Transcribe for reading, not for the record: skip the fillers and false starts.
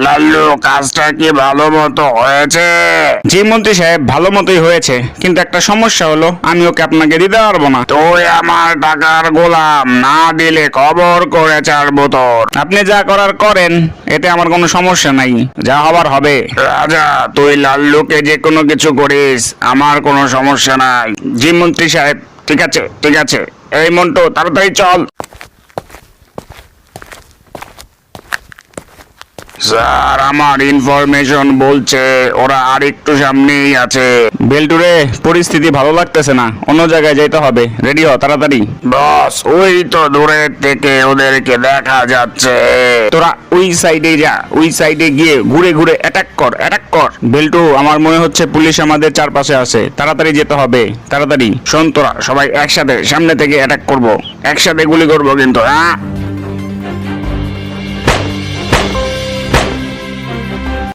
লাল্লু, কাজটা কি ভালো মতো হয়েছে? জি মন্ত্রী সাহেব, ভালো মতোই হয়েছে, কিন্তু একটা সমস্যা হলো, আমি ওকে আপনাকে দিতে পারবো না। তুই আমার টাকার গোলাম, না দিলে খবর করে ছাড়বো তোর। আপনি যা করার করেন, এতে আমার কোনো সমস্যা নাই, যা হবার হবে। রাজা, তুই লাল্লুকে যে কোনো কিছু করিস, আমার কোনো সমস্যা নাই। জি মন্ত্রী সাহেব, ঠিক আছে ঠিক আছে। এই মন্টু, তাড়াতাড়ি চল। স্যার, আমার ইনফরমেশন বলছে ওরা আর একটু সামনেই আছে। বেল্টুরে, পরিস্থিতি ভালো লাগতেছে না, অন্য জায়গায় যেতে হবে, রেডি হ তাড়াতাড়ি। বস, ওই তো দূরের থেকে ওদেরকে দেখা যাচ্ছে। তোরা ওই সাইডে যা, ওই সাইডে গিয়ে ঘুরে ঘুরে অ্যাটাক কর, অ্যাটাক কর। বেল্টু, আমার মনে হচ্ছে পুলিশ আমাদের চারপাশে আছে, তাড়াতাড়ি যেতে হবে, তাড়াতাড়ি। শোন, তোরা সবাই একসাথে সামনে থেকে অ্যাটাক করব, একসাথে গুলি করব কিন্তু, হ্যাঁ?